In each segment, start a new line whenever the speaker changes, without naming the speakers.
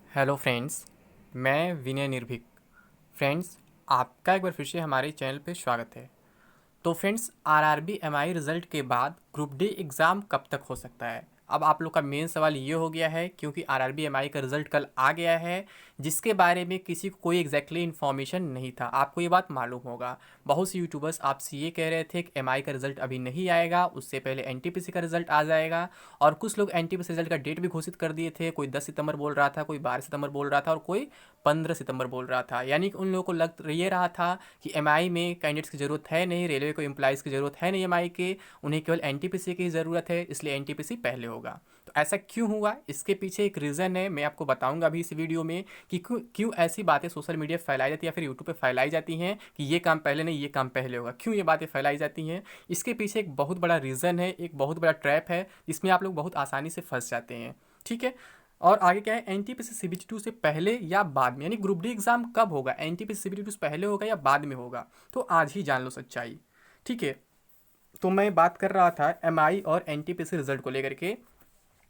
Hello friends, मैं विनय निर्भीक। Friends, आपका एक बार फिर से हमारे चैनल पे स्वागत है। तो फ्रेंड्स, आरआरबी एमआई रिज़ल्ट के बाद ग्रुप डी एग्ज़ाम कब तक हो सकता है? अब आप लोग का मेन सवाल ये हो गया है क्योंकि आरआरबी एमआई का रिज़ल्ट कल आ गया है, जिसके बारे में किसी को कोई एग्जैक्टली इन्फॉर्मेशन नहीं था। आपको ये बात मालूम होगा। बहुत से यूट्यूबर्स आपसे ये कह रहे थे कि एमआई का रिज़ल्ट अभी नहीं आएगा, उससे पहले एनटीपीसी का रिज़ल्ट आ जाएगा। और कुछ लोग एनटीपीसी रिज़ल्ट का डेट भी घोषित कर दिए थे। कोई 10 सितंबर बोल रहा था, कोई 12 सितंबर बोल रहा था और कोई 15 सितंबर बोल रहा था। यानी कि उन लोगों को लग ये रहा था कि एमआई में कैंडिडेट्स की ज़रूरत है नहीं, रेलवे को एम्प्लॉइज़ की ज़रूरत है नहीं एमआई के, उन्हें केवल एनटीपीसी की ज़रूरत है, इसलिए एनटीपीसी पहले होगा। तो ऐसा क्यों हुआ? इसके पीछे एक रीज़न है, मैं आपको बताऊंगा अभी इस वीडियो में कि क्यों क्यों ऐसी बातें सोशल मीडिया फैलाई जाती है या फिर यूट्यूब पे फैलाई जाती हैं कि ये काम पहले नहीं, ये काम पहले होगा। क्यों ये बातें फैलाई जाती हैं? इसके पीछे एक बहुत बड़ा रीज़न है, एक बहुत बड़ा ट्रैप है, जिसमें आप लोग बहुत आसानी से फंस जाते हैं। ठीक है। और आगे क्या है, एनटीपीसी सीबीटी 2 से पहले या बाद में, यानी ग्रुप डी एग्जाम कब होगा, एनटीपीसी सीबीटी 2 से पहले होगा या बाद में होगा, तो आज ही जान लो सच्चाई। ठीक है। तो मैं बात कर रहा था एमआई और एनटीपीसी रिजल्ट को लेकर के।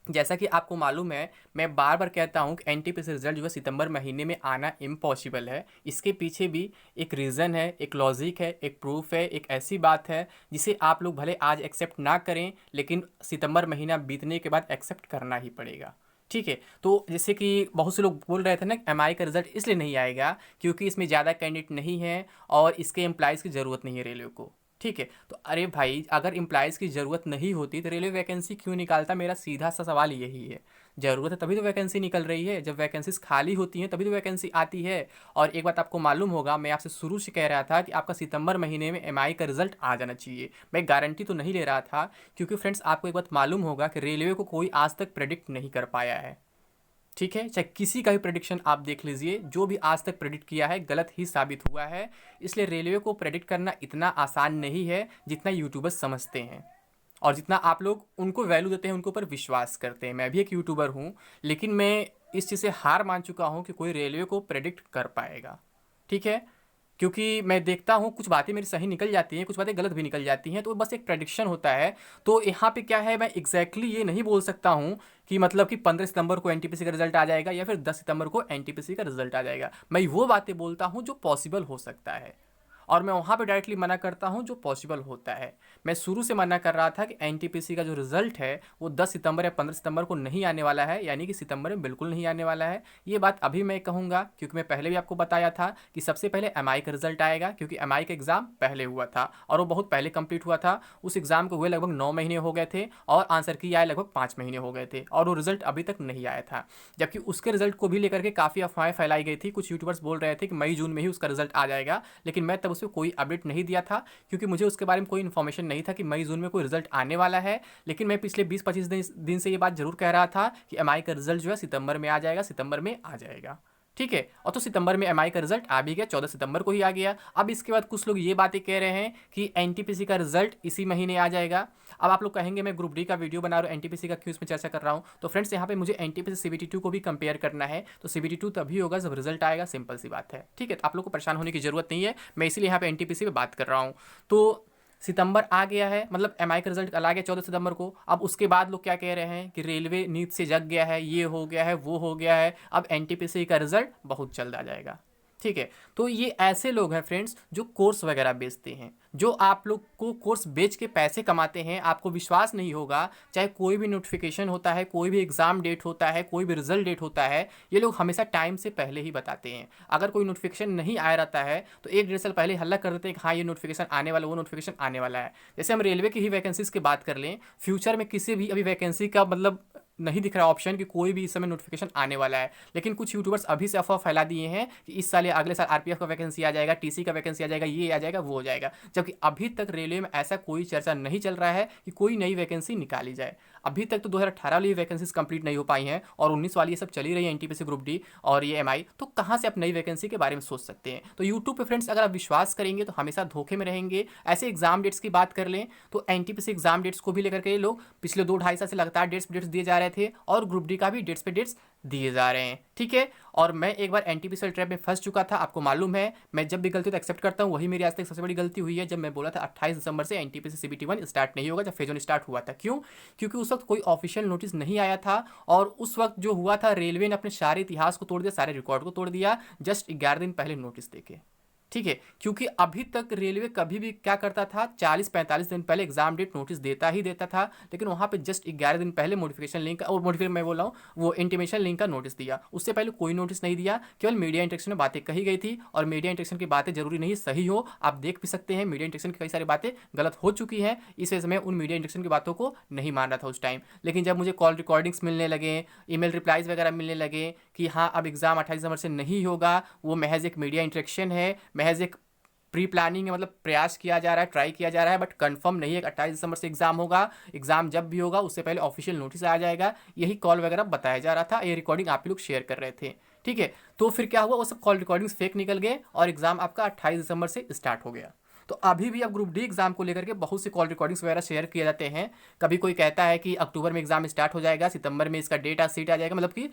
जैसा कि आपको मालूम है, मैं बार बार कहता हूं कि एनटीपीसी रिजल्ट जो है सितंबर महीने में आना इम्पॉसिबल है। इसके पीछे भी एक रीज़न है, एक लॉजिक है, एक प्रूफ है, एक ऐसी बात है जिसे आप लोग भले आज एक्सेप्ट ना करें, लेकिन सितंबर महीना बीतने के बाद एक्सेप्ट करना ही पड़ेगा। ठीक है। तो जैसे कि बहुत से लोग बोल रहे थे ना, एमआई का रिजल्ट इसलिए नहीं आएगा क्योंकि इसमें ज़्यादा कैंडिडेट नहीं है और इसके एम्प्लॉयज़ की ज़रूरत नहीं है रेलवे को। ठीक है। तो अरे भाई, अगर एम्प्लॉयज़ की ज़रूरत नहीं होती तो रेलवे वैकेंसी क्यों निकालता? मेरा सीधा सा सवाल यही है। ज़रूरत है तभी तो वैकेंसी निकल रही है, जब वैकेंसीज खाली होती हैं तभी तो वैकेंसी आती है। और एक बात आपको मालूम होगा, मैं आपसे शुरू से कह रहा था कि आपका सितंबर महीने में एमआई का रिजल्ट आ जाना चाहिए। मैं गारंटी तो नहीं ले रहा था, क्योंकि फ्रेंड्स आपको एक बात मालूम होगा कि रेलवे को कोई आज तक प्रेडिक्ट नहीं कर पाया है। ठीक है। चाहे किसी का भी प्रेडिक्शन आप देख लीजिए, जो भी आज तक प्रेडिक्ट किया है गलत ही साबित हुआ है। इसलिए रेलवे को प्रेडिक्ट करना इतना आसान नहीं है जितना यूट्यूबर्स समझते हैं और जितना आप लोग उनको वैल्यू देते हैं, उनके ऊपर विश्वास करते हैं। मैं भी एक यूट्यूबर हूँ, लेकिन मैं इस चीज़ से हार मान चुका हूँ कि कोई रेलवे को प्रेडिक्ट कर पाएगा। ठीक है। क्योंकि मैं देखता हूँ कुछ बातें मेरी सही निकल जाती हैं, कुछ बातें गलत भी निकल जाती हैं, तो बस एक प्रेडिक्शन होता है। तो यहाँ पे क्या है, मैं एग्जैक्टली ये नहीं बोल सकता हूँ कि मतलब कि 15 सितंबर को एनटीपीसी का रिजल्ट आ जाएगा या फिर 10 सितंबर को एनटीपीसी का रिजल्ट आ जाएगा। मैं वो बातें बोलता हूँ जो पॉसिबल हो सकता है, और मैं वहाँ पे डायरेक्टली मना करता हूँ जो पॉसिबल होता है। मैं शुरू से मना कर रहा था कि एनटीपीसी का जो रिजल्ट है वो 10 सितंबर या 15 सितंबर को नहीं आने वाला है, यानी कि सितंबर में बिल्कुल नहीं आने वाला है। ये बात अभी मैं कहूँगा क्योंकि मैं पहले भी आपको बताया था कि सबसे पहले एमआई का रिजल्ट आएगा, क्योंकि एमआई का एग्ज़ाम पहले हुआ था और वो बहुत पहले कंप्लीट हुआ था। उस एग्ज़ाम को हुए लगभग 9 महीने हो गए थे और आंसर की आए लगभग 5 महीने हो गए थे और वो रिजल्ट अभी तक नहीं आया था। जबकि उसके रिजल्ट को भी लेकर के काफ़ी अफवाहें फैलाई गई थी। कुछ यूट्यूबर्स बोल रहे थे कि मई जून में ही उसका रिजल्ट आ जाएगा, लेकिन मैं तब उस पर कोई अपडेट नहीं दिया था क्योंकि मुझे उसके बारे में कोई इन्फॉर्मेशन नहीं था कि मई जून में कोई रिजल्ट आने वाला है। लेकिन मैं पिछले 20-25 दिन से ये बात जरूर कह रहा था कि एमआई का रिजल्ट जो है सितंबर में आ जाएगा, सितंबर में आ जाएगा। ठीक है। और तो सितंबर में एमआई का रिजल्ट आ भी गया, 14 सितंबर को ही आ गया। अब इसके बाद कुछ लोग ये बातें कह रहे हैं कि एनटीपीसी का रिजल्ट इसी महीने आ जाएगा। अब आप लोग कहेंगे मैं ग्रुप डी का वीडियो बना रहा हूँ, एनटीपीसी का क्यों इसमें चर्चा कर रहा हूँ? तो फ्रेंड्स, यहाँ पे मुझे एनटीपीसी सीबीटी 2 को भी कंपेयर करना है, तो सीबीटी 2 तभी होगा जब रिजल्ट आएगा। सिंपल सी बात है। ठीक है। तो आप लोग को परेशान होने की जरूरत नहीं है, मैं इसीलिए यहाँ पे एनटीपीसी पे बात कर रहा हूँ। तो सितंबर आ गया है, मतलब एमआई का रिजल्ट कल आ गया 14 सितंबर को। अब उसके बाद लोग क्या कह रहे हैं कि रेलवे नींद से जग गया है, ये हो गया है, वो हो गया है, अब एनटीपीसी का रिजल्ट बहुत जल्द आ जाएगा। ठीक है। तो ये ऐसे लोग हैं फ्रेंड्स जो कोर्स वगैरह बेचते हैं, जो आप लोग को कोर्स बेच के पैसे कमाते हैं। आपको विश्वास नहीं होगा, चाहे कोई भी नोटिफिकेशन होता है, कोई भी एग्जाम डेट होता है, कोई भी रिजल्ट डेट होता है, ये लोग हमेशा टाइम से पहले ही बताते हैं। अगर कोई नोटिफिकेशन नहीं आया रहता है तो 1-1.5 साल पहले हल्ला कर देते हैं कि हाँ ये नोटिफिकेशन आने वाला, वो नोटिफिकेशन आने वाला है। जैसे हम रेलवे की ही वैकेंसीज की बात कर लें, फ्यूचर में किसी भी अभी वैकेंसी का मतलब नहीं दिख रहा ऑप्शन कि कोई भी इस समय नोटिफिकेशन आने वाला है, लेकिन कुछ यूट्यूबर्स अभी से अफवाह फैला दिए हैं कि इस साल या अगले साल आरपीएफ का वैकेंसी आ जाएगा, टीसी का वैकेंसी आ जाएगा, ये आ जाएगा, वो हो जाएगा। जबकि अभी तक रेलवे में ऐसा कोई चर्चा नहीं चल रहा है कि कोई नई वैकेंसी निकाली जाए। अभी तक तो 2018 वाली वैकेंसीज कंप्लीट नहीं हो पाई हैं और 19 वाली ये सब चली रही है, एनटीपीसी ग्रुप डी और ये एमआई। तो कहाँ से आप नई वैकेंसी के बारे में सोच सकते हैं? तो यूट्यूब पे फ्रेंड्स अगर आप विश्वास करेंगे तो हमेशा धोखे में रहेंगे। ऐसे एग्जाम डेट्स की बात कर लें तो एनटीपीसी एग्जाम डेट्स को भी लेकर के लोग पिछले 2-2.5 साल से लगातार डेट्स दिए जा रहे थे और ग्रुप डी का भी डेट्स पे डेट्स दिए जा रहे हैं। ठीक है, और मैं एक बार एनटीपीसी ट्रैप में फंस चुका था, आपको मालूम है। मैं जब भी गलती तो एक्सेप्ट करता हूँ, वही मेरी आज तक सबसे बड़ी गलती हुई है। जब मैं बोला था 28 दिसंबर से एनटीपीसी सीबीटी 1 स्टार्ट नहीं होगा, जब फेज 1 स्टार्ट हुआ था। क्यों? क्योंकि उस वक्त कोई ऑफिशियल नोटिस नहीं आया था, और उस वक्त जो हुआ था, रेलवे ने अपने सारे इतिहास को तोड़ दिया, सारे रिकॉर्ड को तोड़ दिया, जस्ट 11 दिन पहले नोटिस देके। ठीक है, क्योंकि अभी तक रेलवे कभी भी क्या करता था, 40-45 दिन पहले एग्जाम डेट नोटिस देता ही देता था, लेकिन वहाँ पे जस्ट 11 दिन पहले मॉडिफिकेशन लिंक और मॉडिफिकेशन मैं बोल रहा हूँ, वो इंटीमेशन लिंक का नोटिस दिया। उससे पहले कोई नोटिस नहीं दिया, केवल मीडिया इंटरेक्शन में बातें कही गई थी, और मीडिया इंटरेक्शन की बातें जरूरी नहीं सही हो, आप देख भी सकते हैं मीडिया इंटरेक्शन की कई सारी बातें गलत हो चुकी हैं। इस वजह से मैं उन मीडिया इंटरेक्शन की बातों को नहीं मान रहा था उस टाइम। लेकिन जब मुझे कॉल रिकॉर्डिंग्स मिलने लगे, ईमेल रिप्लाइज वगैरह मिलने लगे कि हाँ अब एग्जाम 28 दिसंबर से नहीं होगा, वो महज एक मीडिया इंटरेक्शन है, महज एक प्री प्लानिंग है, मतलब प्रयास किया जा रहा है, ट्राई किया जा रहा है, बट कंफर्म नहीं है कि 28 दिसंबर से एग्जाम होगा। एग्जाम जब भी होगा उससे पहले ऑफिशियल नोटिस आ जाएगा, यही कॉल वगैरह बताया जा रहा था, ये रिकॉर्डिंग आप लोग शेयर कर रहे थे। ठीक है, तो फिर क्या हुआ, वो सब कॉल रिकॉर्डिंग्स फेक निकल गए और एग्जाम आपका 28 दिसंबर से स्टार्ट हो गया। तो अभी भी अब ग्रुप डी एग्जाम को लेकर के बहुत सी कॉल रिकॉर्डिंग्स वगैरह शेयर किए जाते हैं। कभी कोई कहता है कि अक्टूबर में एग्जाम स्टार्ट हो जाएगा, सितंबर में इसका डेट सीट आ जाएगा, मतलब कि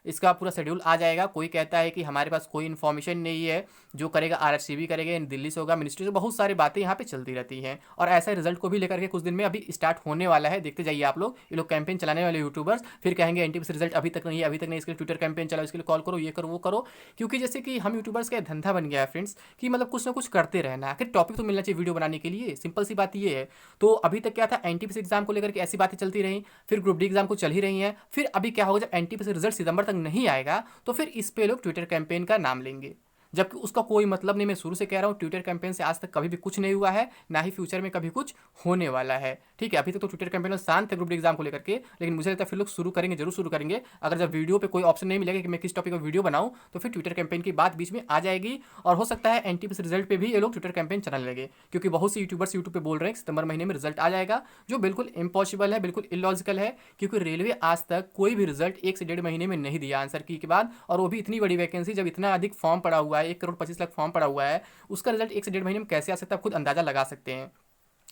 इसका पूरा शेड्यूल आ जाएगा। कोई कहता है कि हमारे पास कोई इन्फॉर्मेशन नहीं है, जो करेगा आरएससीबी करेगा, दिल्ली से होगा, मिनिस्ट्री से, बहुत सारी बातें यहाँ पे चलती रहती हैं। और ऐसा रिजल्ट को भी लेकर के कुछ दिन में अभी स्टार्ट होने वाला है, देखते जाइए आप लोग। ये लोग कैंपेन चलाने वाले यूट्यूबर्स फिर कहेंगे एनटीपीसी रिजल्ट अभी तक नहीं है, अभी तक नहीं, इसके लिए ट्विटर कैंपेन चलाओ, इसके लिए कॉल करो, ये करो, वो करो। क्योंकि जैसे कि हम यूट्यूबर्स का धंधा बन गया है फ्रेंड्स, कि मतलब कुछ ना कुछ करते रहना, आखिर टॉपिक तो मिलना चाहिए वीडियो बनाने के लिए, सिंपल सी बात ये है। तो अभी तक क्या था, एनटीपीसी एग्जाम को लेकर के ऐसी बातें चलती रही, फिर ग्रुप डी एग्जाम को चल ही रही हैं। फिर अभी क्या होगा, जब एनटीपीसी रिजल्ट सितंबर तक नहीं आएगा, तो फिर इस पे लोग ट्विटर कैंपेन का नाम लेंगे, जबकि उसका कोई मतलब नहीं। मैं शुरू से कह रहा हूँ, ट्विटर कैंपेन से आज तक कभी भी कुछ नहीं हुआ है, ना ही फ्यूचर में कभी कुछ होने वाला है। ठीक है, अभी तक तो ट्विटर कैंपेन में शांत है ग्रुप डी एग्जाम को लेकर के, लेकिन मुझे लगता है फिर लोग शुरू करेंगे, जरूर शुरू करेंगे। अगर जब वीडियो पे कोई ऑप्शन नहीं मिलेगा कि मैं किस टॉपिक पर वीडियो बनाऊँ, तो फिर ट्विटर कैंपेन की बात बीच में आ जाएगी, और हो सकता है एनटीपीसी रिजल्ट पे भी ये लोग ट्विटर कैंपेन चलाने लगे, क्योंकि बहुत से यूट्यूबर्स यूट्यूब पे बोल रहे हैं कि सितंबर महीने में रिजल्ट आ जाएगा, जो बिल्कुल इम्पॉसिबल है, बिल्कुल इलॉजिकल है। क्योंकि रेलवे आज तक कोई भी रिजल्ट 1 से 1.5 महीने में नहीं दिया आंसर की के बाद, और वो भी इतनी बड़ी वैकेंसी, जब इतना अधिक फॉर्म पड़ा हुआ है, 1,25,00,000 फॉर्म पड़ा हुआ है, उसका रिजल्ट 1 से 1.5 महीने में कैसे आ सकता है, आप खुद अंदाजा लगा सकते हैं।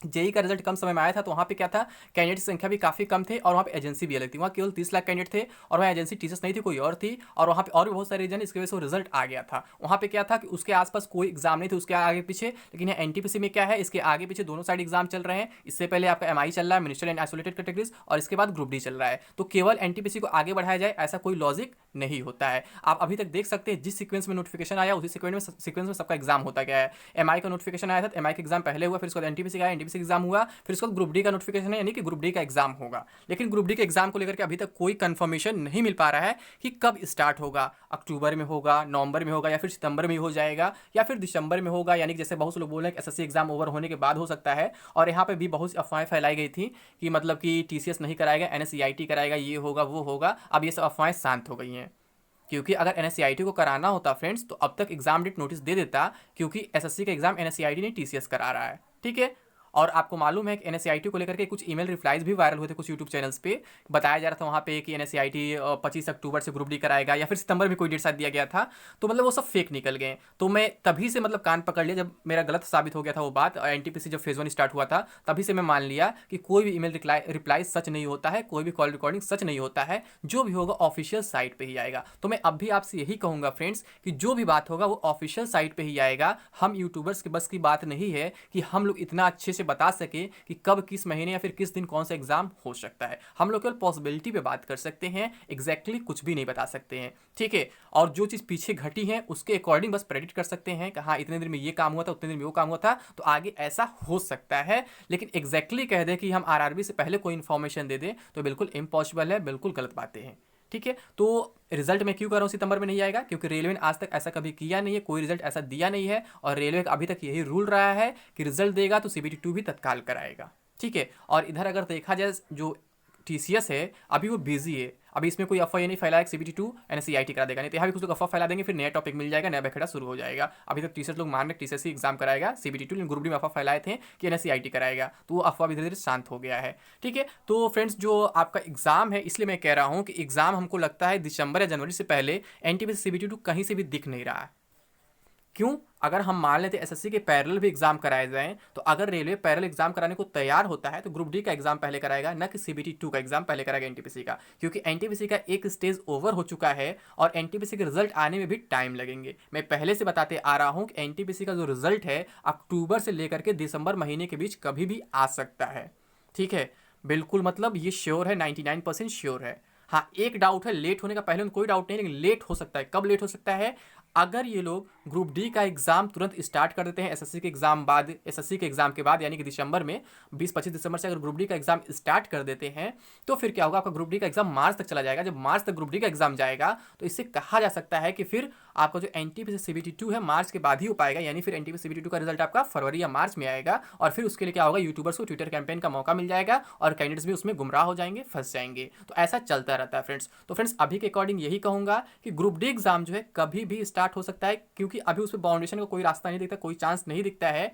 जेई का रिजल्ट कम समय में आया था, तो वहाँ पे क्या था, कैंडिडेट की संख्या भी काफ़ी कम थे, और वहाँ पे एजेंसी भी अलग थी। वहाँ केवल 30 लाख कैंडिडेट थे, और वहाँ एजेंसी टीचर्स नहीं थी, कोई और थी, और वहाँ पे और भी बहुत सारे रीजन, इसकी वजह से वो रिजल्ट आ गया था। वहाँ पे क्या था कि उसके आसपास कोई एग्जाम नहीं थे, उसके आगे पीछे। लेकिन यहाँ एनटीपीसी में क्या है, इसके आगे पीछे दोनों साइड एग्जाम चल रहे हैं। इससे पहले आपका एमआई चल रहा है, मिनिस्टर एंड आइसोलेटेड कैटेगरीज, और इसके बाद ग्रुप डी चल रहा है। तो केवल एनटीपीसी को आगे बढ़ाया जाए, ऐसा कोई लॉजिक नहीं होता है। आप अभी तक देख सकते हैं, जिस सीक्वेंस में नोटिफिकेशन आया, उसी सीक्वेंस में सबका एग्जाम होता गया है। एमआई का नोटिफिकेशन आया था, एमआई का एग्जाम पहले हुआ, फिर उसके बाद एनटीपीसी का आया, एनटीपीसी एग्जाम हुआ, फिर उसके बाद ग्रुप डी का नोटिफिकेशन है, यानी कि ग्रुप डी का एग्जाम होगा। लेकिन ग्रुप डी के एग्जाम को लेकर के अभी तक कोई कंफर्मेशन नहीं मिल पा रहा है कि कब स्टार्ट होगा, अक्टूबर में होगा, नवंबर में होगा, या फिर सितंबर में हो जाएगा, या फिर दिसंबर में होगा। यानी कि जैसे बहुत से लोग बोल रहे हैं कि एसएससी एग्जाम ओवर होने के बाद हो सकता है। और यहाँ पे भी बहुत सी अफवाहें फैलाई गई थी कि मतलब कि टीसीएस नहीं कराएगा, एनएससीआईटी कराएगा, ये होगा वो होगा। अब ये सब अफवाहें शांत हो गई हैं, क्योंकि अगर एनएससीआईटी को कराना होता फ्रेंड्स, तो अब तक एग्जाम डेट नोटिस दे देता, क्योंकि एसएससी का एग्जाम एनएससीआईटी नहीं टीसीएस करा रहा है। ठीक है, और आपको मालूम है कि एनएससीआईटी को लेकर के कुछ ईमेल रिप्लाइज भी वायरल हुए थे कुछ यूट्यूब चैनल्स पे। बताया जा रहा था वहाँ पे कि एनएससीआईटी 25 अक्टूबर से ग्रुप डी कराएगा, या फिर सितंबर में कोई डेट शायद दिया गया था। तो मतलब वो सब फेक निकल गए। तो मैं तभी से मतलब कान पकड़ लिया, जब मेरा गलत साबित हो गया था वो बात, एनटीपीसी जब फेज 1 स्टार्ट हुआ था, तभी से मैं मान लिया कि कोई भी ईमेल रिप्लाई सच नहीं होता है, कोई भी कॉल रिकॉर्डिंग सच नहीं होता है। जो भी होगा ऑफिशियल साइट पर ही आएगा। तो मैं अब भी आपसे यही कहूँगा फ्रेंड्स, कि जो भी बात होगा वो ऑफिशियल साइट पर ही आएगा। हम यूट्यूबर्स के बस की बात नहीं है कि हम लोग इतना अच्छे से बता सके कि कब, किस महीने, या फिर किस दिन कौन सा एग्जाम हो सकता है। हम लोग केवल पॉसिबिलिटी पे बात कर सकते हैं, एग्जैक्टली कुछ भी नहीं बता सकते हैं। ठीक है, और जो चीज़ पीछे घटी है उसके अकॉर्डिंग बस प्रेडिक्ट कर सकते हैं कि हाँ इतने दिन में ये काम हुआ था, उतने दिन में वो काम हुआ था, तो आगे ऐसा हो सकता है। लेकिन एग्जैक्टली कह दे कि हम आरआरबी से पहले कोई इन्फॉर्मेशन दे दें, तो बिल्कुल इम्पॉसिबल है, बिल्कुल गलत बातें हैं। ठीक है, तो रिजल्ट मैं क्यों कर रहा हूँ सितंबर में नहीं आएगा, क्योंकि रेलवे ने आज तक ऐसा कभी किया नहीं है, कोई रिजल्ट ऐसा दिया नहीं है, और रेलवे का अभी तक यही रूल रहा है कि रिजल्ट देगा तो सीबीटी 2 भी तत्काल कराएगा। ठीक है, और इधर अगर देखा जाए, जो टीसीएस है अभी वो बिजी है। अभी इसमें कोई अफवाह ये नहीं फैलाया कि सीबीटी 2 एनएससीआईटी करा देगा, नहीं तो यहाँ भी कुछ लोग अफवाह फैला देंगे, फिर नया टॉपिक मिल जाएगा, नया बखेड़ा शुरू हो जाएगा। अभी तक टीचर्स लोग मान रहे टीचर्स ही एग्जाम कराएगा सीबीटी 2, लेकिन ग्रुप डी में अफवाह फैलाए थे कि एनएससीआईटी कराएगा, तो वो अफवाह भी धीरे धीरे शांत हो गया है। ठीक है, तो फ्रेंड्स जो आपका एग्जाम है, इसलिए मैं कह रहा हूँ कि एग्जाम हमको लगता है दिसंबर या जनवरी से पहले एनटीपीसी सीबीटी 2 कहीं से भी दिख नहीं रहा है। क्यों? अगर हम मान लेते एसएससी के पैरेलल भी एग्जाम कराए जाएं, तो अगर रेलवे पैरेलल एग्जाम कराने को तैयार होता है तो ग्रुप डी का एग्जाम पहले कराएगा, न कि सीबीटी 2 का एग्जाम पहले कराएगा एनटीपीसी का, क्योंकि एनटीपीसी का एक स्टेज ओवर हो चुका है और एनटीपीसी के रिजल्ट आने में भी टाइम लगेंगे। मैं पहले से बताते आ रहा हूं कि एनटीपीसी का जो रिजल्ट है अक्टूबर से लेकर के दिसंबर महीने के बीच कभी भी आ सकता है। ठीक है, बिल्कुल, मतलब ये श्योर है, 99% श्योर है। हाँ, एक डाउट है लेट होने का, पहले में कोई डाउट नहीं, लेकिन लेट हो सकता है। कब लेट हो सकता है? अगर ये लोग ग्रुप डी का एग्जाम तुरंत स्टार्ट कर देते हैं एसएससी के एग्जाम बाद, एसएससी के एग्जाम के बाद यानी कि दिसंबर में 20-25 दिसंबर से अगर ग्रुप डी का एग्जाम स्टार्ट कर देते हैं तो फिर क्या होगा, आपका ग्रुप डी का एग्जाम मार्च तक चला जाएगा। जब मार्च तक ग्रुप डी का एग्जाम जाएगा तो इससे कहा जा सकता है कि फिर आपका जो एनटीपीसी सीबीटी 2 है मार्च के बाद ही हो पाएगा, यानी फिर एनटीपीसी सीबीटी 2 का रिजल्ट आपका फरवरी या मार्च में आएगा। और फिर उसके लिए क्या होगा, यूट्यूबर्स को ट्विटर कैंपेन का मौका मिल जाएगा और कैंडिडेट्स भी उसमें गुमराह हो जाएंगे, फंस जाएंगे। तो ऐसा चलता रहता है फ्रेंड्स। तो फ्रेंड्स अभी के अकॉर्डिंग यही कहूंगा कि ग्रुप डी एग्जाम जो है कभी भी स्टार्ट हो सकता है, क्योंकि अभी उसमें बाउंडेशन का कोई रास्ता नहीं दिखता, कोई चांस नहीं दिखता है।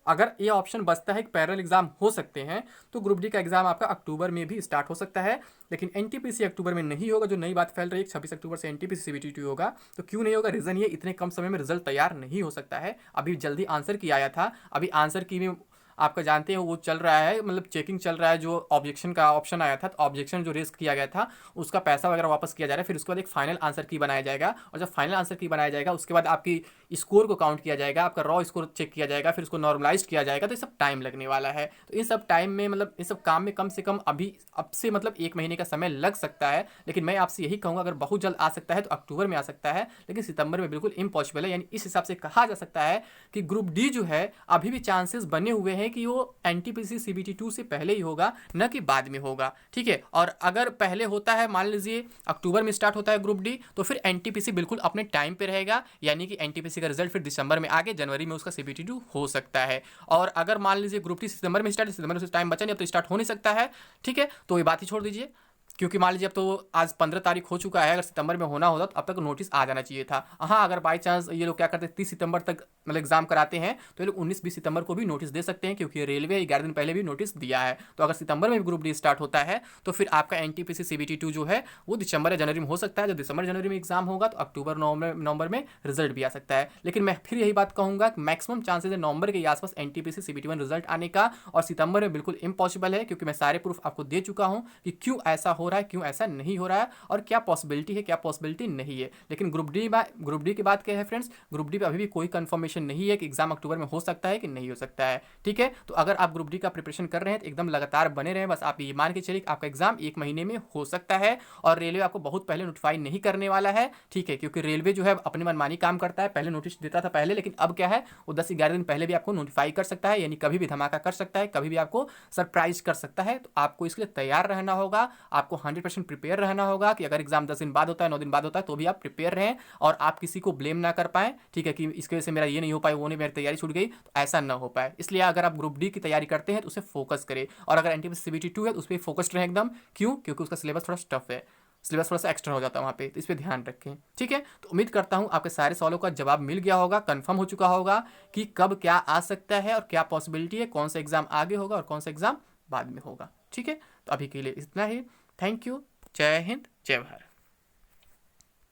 अगर ये ऑप्शन बचता है कि पैरेलल एग्जाम हो सकते हैं तो ग्रुप डी का एग्जाम आपका अक्टूबर में भी स्टार्ट हो सकता है, लेकिन एनटीपीसी अक्टूबर में नहीं होगा। जो नई बात फैल रही है 26 अक्टूबर से एनटीपीसी सीबीटी 2 होगा, तो क्यों नहीं होगा? रीजन ये, इतने कम समय में रिजल्ट तैयार नहीं हो सकता है। अभी जल्दी आंसर की आया था, अभी आंसर की में आपका जानते हैं वो चल रहा है, मतलब चेकिंग चल रहा है। जो ऑब्जेक्शन का ऑप्शन आया था, तो ऑब्जेक्शन जो रेज किया गया था उसका पैसा वगैरह वापस किया जा रहा है। फिर उसके बाद एक फाइनल आंसर की बनाया जाएगा, और जब फाइनल आंसर की बनाया जाएगा उसके बाद आपकी स्कोर को काउंट किया जाएगा, आपका रॉ स्कोर चेक किया जाएगा, फिर उसको नॉर्मलाइज किया जाएगा। तो ये सब टाइम लगने वाला है। तो इन सब टाइम में, मतलब इन सब काम में कम से कम अभी अब से मतलब 1 महीने का समय लग सकता है। लेकिन मैं आपसे यही कहूँगा, अगर बहुत जल्द आ सकता है तो अक्टूबर में आ सकता है, लेकिन सितंबर में बिल्कुल इम्पॉसिबल है। यानी इस हिसाब से कहा जा सकता है कि ग्रुप डी जो है अभी भी चांसेस बने हुए हैं कि वो एनटीपीसी सीबीटी 2 से पहले ही होगा, न कि बाद में होगा। ठीक है, और अगर पहले होता है, मान लीजिए अक्टूबर में स्टार्ट होता है ग्रुप डी, तो फिर एनटीपीसी बिल्कुल अपने टाइम पे रहेगा, यानी कि एनटीपीसी का रिजल्ट फिर दिसंबर में आगे जनवरी में उसका सीबीटी 2 हो सकता है। और अगर मान लीजिए ग्रुप डी सितंबर में स्टार्ट, सितंबर में टाइम बचा नहीं, अब तो स्टार्ट हो नहीं सकता है। ठीक है, तो ये बात ही छोड़ दीजिए, क्योंकि मान लीजिए अब तो आज 15 तारीख हो चुका है, अगर सितंबर में होना होता तो अब तक नोटिस आ जाना चाहिए था। हाँ, अगर बाई चांस ये लोग क्या करते हैं 30 सितंबर तक मतलब एग्जाम कराते हैं तो ये लोग 19-20 सितंबर को भी नोटिस दे सकते हैं, क्योंकि रेलवे 11 दिन पहले भी नोटिस दिया है। तो अगर सितंबर में भी ग्रुप डी स्टार्ट होता है तो फिर आपका एनटीपीसी सीबीटी 2 जो है वो दिसंबर या जनवरी में हो सकता है। जब दिसंबर जनवरी में एग्जाम होगा तो अक्टूबर नवंबर में रिजल्ट भी आ सकता है। लेकिन मैं फिर यही बात कहूँगा कि मैक्सिमम चांसेस है नवंबर के आसपास एनटीपीसी सीबीटी 1 रिजल्ट आने का, और सितंबर में बिल्कुल इम्पॉसिबल है, क्योंकि मैं सारे प्रूफ आपको दे चुका हूँ कि क्यों ऐसा हो रहा है, क्यों ऐसा नहीं हो रहा है, और क्या पॉसिबिलिटी है, क्या पॉसिबिलिटी नहीं है। लेकिन ग्रुप डी की बात क्या है फ्रेंड्स, ग्रुप डी पे अभी भी कोई कंफर्मेशन नहीं है कि एग्जाम अक्टूबर में हो सकता है कि नहीं हो सकता है। ठीक है, तो अगर आप ग्रुप डी का प्रिपरेशन कर रहे हैं तो एकदम लगातार बने रहे। बस आप ये मान के चलिए आपका एग्जाम 1 महीने में हो सकता है, और रेलवे आपको बहुत पहले नोटिफाई नहीं करने वाला है। ठीक है, क्योंकि रेलवे जो है अपनी मनमानी काम करता है, पहले नोटिस देता था पहले, लेकिन अब क्या है वो 10-11 दिन पहले भी आपको नोटिफाई कर सकता है, यानी कभी भी धमाका कर सकता है, कभी भी आपको सरप्राइज कर सकता है। तो आपको इसके लिए तैयार रहना होगा, आपको 100% प्रिपेयर रहना होगा कि अगर एग्जाम 10 दिन बाद होता है, 9 दिन बाद होता है, तो भी आप प्रिपेयर रहें और आप किसी को ब्लेम ना कर पाएं। ठीक है, कि इसकी वजह से मेरा ये नहीं हो पाया, वो नहीं, मेरी तैयारी छूट गई, तो ऐसा ना हो पाए। इसलिए अगर आप ग्रुप डी की तैयारी करते हैं तो उसे फोकस करें, और अगर एनटीपीसी सीबीटी 2 है तो उस पर फोकस्ड रहें एकदम। क्यों? क्योंकि उसका सिलेबस थोड़ा टफ है, सिलेबस थोड़ा सा एक्स्ट्रा हो जाता है वहाँ पे, तो इस पर ध्यान रखें। ठीक है, तो उम्मीद करता हूँ आपके सारे सवालों का जवाब मिल गया होगा, कंफर्म हो चुका होगा कि कब क्या आ सकता है और क्या पॉसिबिलिटी है, कौन सा एग्जाम आगे होगा और कौन सा एग्जाम बाद में होगा। ठीक है, तो अभी के लिए इतना ही। थैंक यू, जय हिंद, जय भारत।